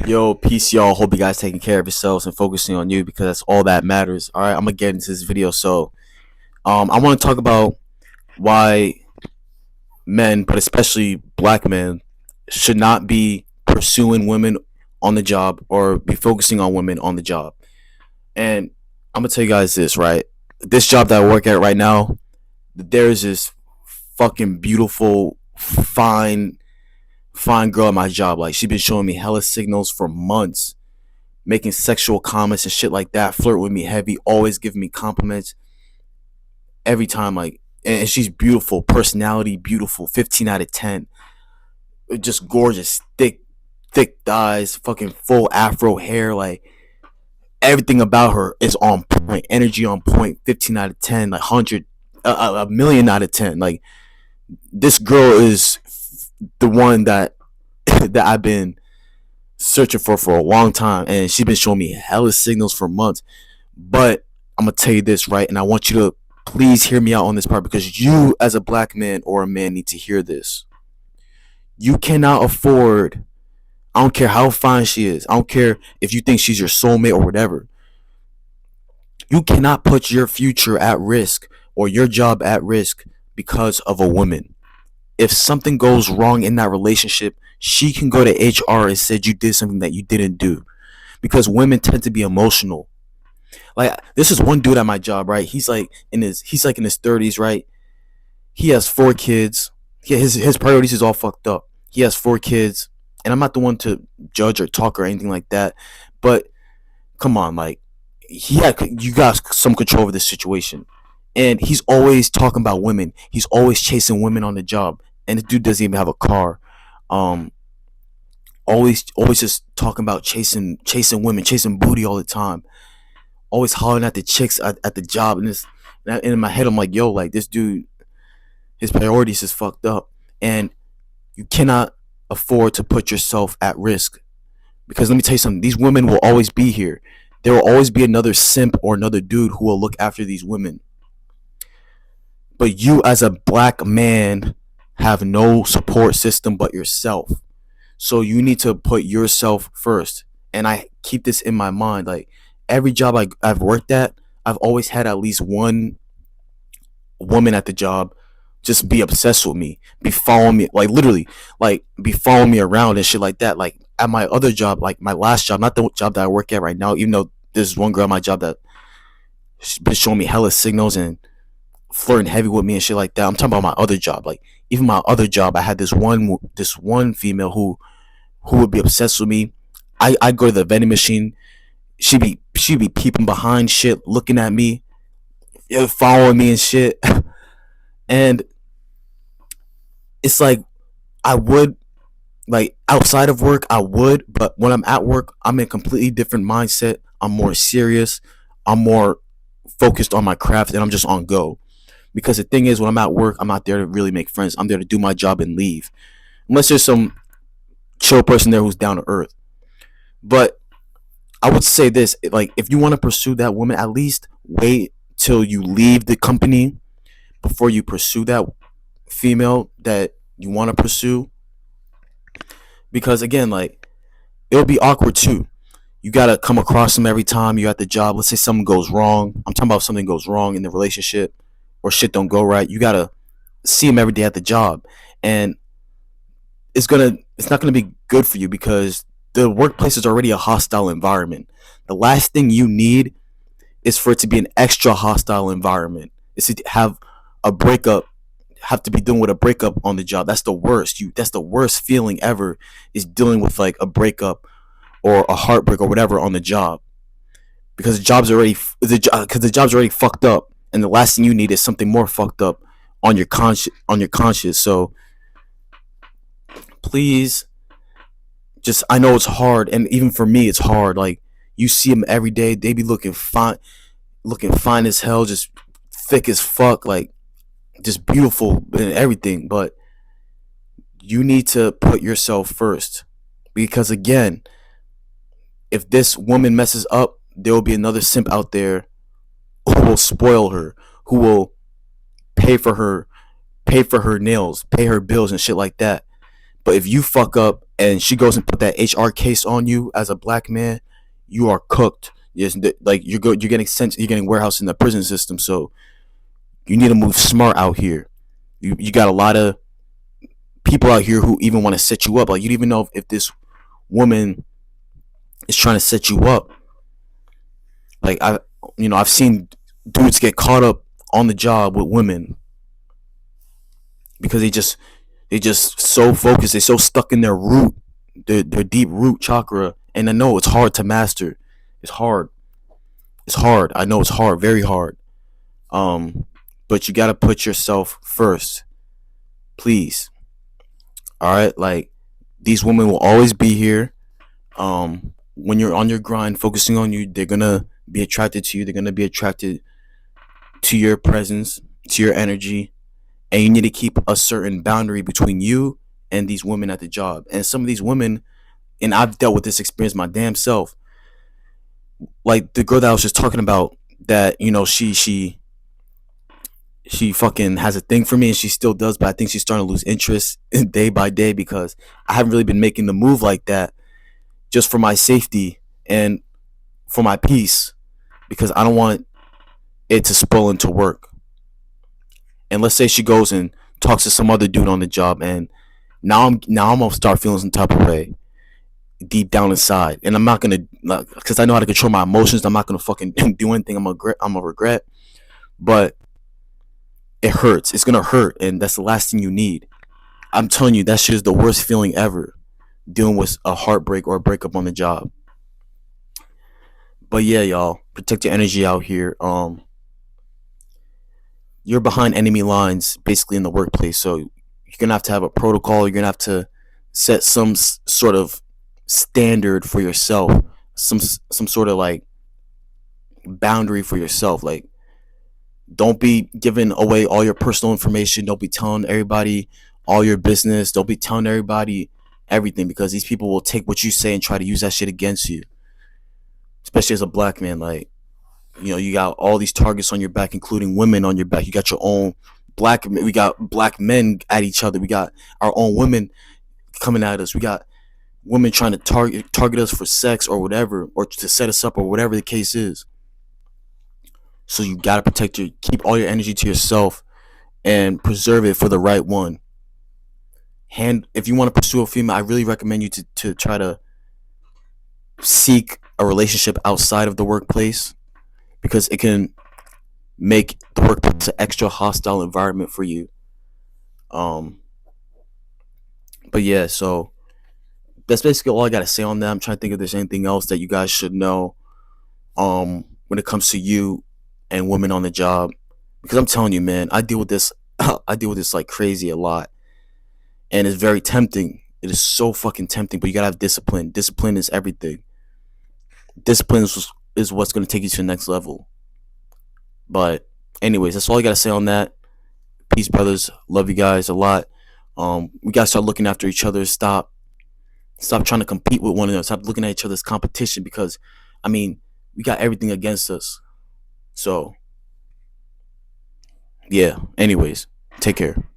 Yo, peace, y'all. Hope you guys taking care of yourselves and focusing on you because that's all that matters. All right, I'm gonna get into this video. I want to talk about why men, but especially black men, should not be pursuing women on the job or be focusing on women on the job. And I'm gonna tell you guys this, right? This job that I work at right now, there's this fucking beautiful, fine girl at my job. Like, she's been showing me hella signals for months, making sexual comments and shit like that, flirt with me heavy, always giving me compliments every time. Like, and she's beautiful, personality beautiful, 15 out of 10, just gorgeous, thick thighs, fucking full afro hair. Like, everything about her is on point, energy on point, 15 out of 10, like 100, a million out of 10. Like, this girl is the one that that I've been searching for a long time, and she's been showing me hella signals for months. But I'm gonna tell you this, right? And I want you to please hear me out on this part, because you, as a black man or a man, need to hear this. You cannot afford, I don't care how fine she is, I don't care if you think she's your soulmate or whatever, you cannot put your future at risk or your job at risk because of a woman. If something goes wrong in that relationship, she can go to HR and said you did something that you didn't do, because women tend to be emotional. Like, this is one dude at my job, right? He's like in his 30s, right? He has 4 kids. His priorities is all fucked up. He has 4 kids, and I'm not the one to judge or talk or anything like that. But come on, like, you got some control over this situation, and he's always talking about women. He's always chasing women on the job, and the dude doesn't even have a car. Um, always just talking about chasing women, chasing booty all the time, always hollering at the chicks at the job. And in my head, I'm like, yo, like, this dude, his priorities is fucked up, and you cannot afford to put yourself at risk, because let me tell you something: these women will always be here. There will always be another simp or another dude who will look after these women. But you, as a black man, have no support system but yourself. So you need to put yourself first. And I keep this in my mind. Like, every job I've worked at, I've always had at least one woman at the job just be obsessed with me, be following me, like, literally, like, be following me around and shit like that. Like, at my other job, like my last job, not the job that I work at right now, even though there's one girl at my job that she's been showing me hella signals and flirting heavy with me and shit like that. I'm talking about my other job. Like, even my other job, I had this one female who would be obsessed with me. I go to the vending machine, she'd be peeping behind shit, looking at me, following me and shit. And it's like, I would, like, outside of work I would, but when I'm at work, I'm in a completely different mindset. I'm more serious, I'm more focused on my craft, and I'm just on go. Because the thing is, when I'm at work, I'm not there to really make friends. I'm there to do my job and leave, unless there's some chill person there who's down to earth. But I would say this, like, if you want to pursue that woman, at least wait till you leave the company before you pursue that female that you want to pursue. Because again, like, it'll be awkward too. You gotta come across them every time you're at the job. Let's say something goes wrong. I'm talking about if something goes wrong in the relationship or shit don't go right. You gotta see them every day at the job, and it's not gonna be good for you, because the workplace is already a hostile environment. The last thing you need is for it to be an extra hostile environment. Is to have a breakup, have to be dealing with a breakup on the job. That's the worst. That's the worst feeling ever, is dealing with, like, a breakup or a heartbreak or whatever on the job, because the job's already fucked up, and the last thing you need is something more fucked up on your conscience. So please, just, I know it's hard, and even for me it's hard. Like, you see them every day, they be looking fine as hell, just thick as fuck, like, just beautiful and everything. But you need to put yourself first, because again, if this woman messes up, there will be another simp out there who will spoil her, who will pay for her nails, pay her bills and shit like that. But if you fuck up and she goes and put that HR case on you as a black man, you are cooked. Yes, like you're getting sent, you're getting warehoused in the prison system. So you need to move smart out here. You got a lot of people out here who even want to set you up. Like you don't even know if this woman is trying to set you up. Like I've seen dudes get caught up on the job with women because they just so focused, they so stuck in their root, their deep root chakra. And I know it's hard to master. It's hard. It's hard. I know it's hard, very hard. Um, but you gotta put yourself first, please. All right, like these women will always be here. When you're on your grind, focusing on you, they're gonna be attracted to you. They're gonna be attracted to your presence, to your energy, and you need to keep a certain boundary between you and these women at the job. And some of these women, and I've dealt with this experience my damn self. Like the girl that I was just talking about, that she fucking has a thing for me, and she still does, but I think she's starting to lose interest day by day because I haven't really been making the move like that, just for my safety and for my peace, because I don't want it to spill into work. And let's say she goes and talks to some other dude on the job, and now I'm gonna start feeling some type of way deep down inside, and I'm not gonna, because I know how to control my emotions. I'm not gonna fucking do anything. I'm gonna regret, but it hurts. It's gonna hurt, and that's the last thing you need. I'm telling you, that shit is the worst feeling ever. Dealing with a heartbreak or a breakup on the job. But yeah, y'all, protect your energy out here. You're behind enemy lines, basically in the workplace. So you're gonna have to have a protocol. You're gonna have to set some sort of standard for yourself, some sort of like boundary for yourself. Like, don't be giving away all your personal information. Don't be telling everybody all your business. Don't be telling everybody everything, because these people will take what you say and try to use that shit against you. Especially as a black man, like, you got all these targets on your back, including women on your back. You got your own we got black men at each other. We got our own women coming at us. We got women trying to target us for sex or whatever, or to set us up or whatever the case is. So you gotta keep all your energy to yourself and preserve it for the right one. If you want to pursue a female, I really recommend you to try to seek a relationship outside of the workplace, because it can make the workplace an extra hostile environment for you. Um, but yeah, so that's basically all I gotta say on that. I'm trying to think if there's anything else that you guys should know. When it comes to you and women on the job, because I'm telling you, man, I deal with this. I deal with this like crazy a lot, and it's very tempting. It is so fucking tempting, but you gotta have discipline. Discipline is everything. Discipline is what's gonna take you to the next level. But anyways, that's all I gotta say on that. Peace, brothers. Love you guys a lot. We gotta start looking after each other. Stop trying to compete with one another. Stop looking at each other's competition, because, I mean, we got everything against us. So yeah. Anyways, take care.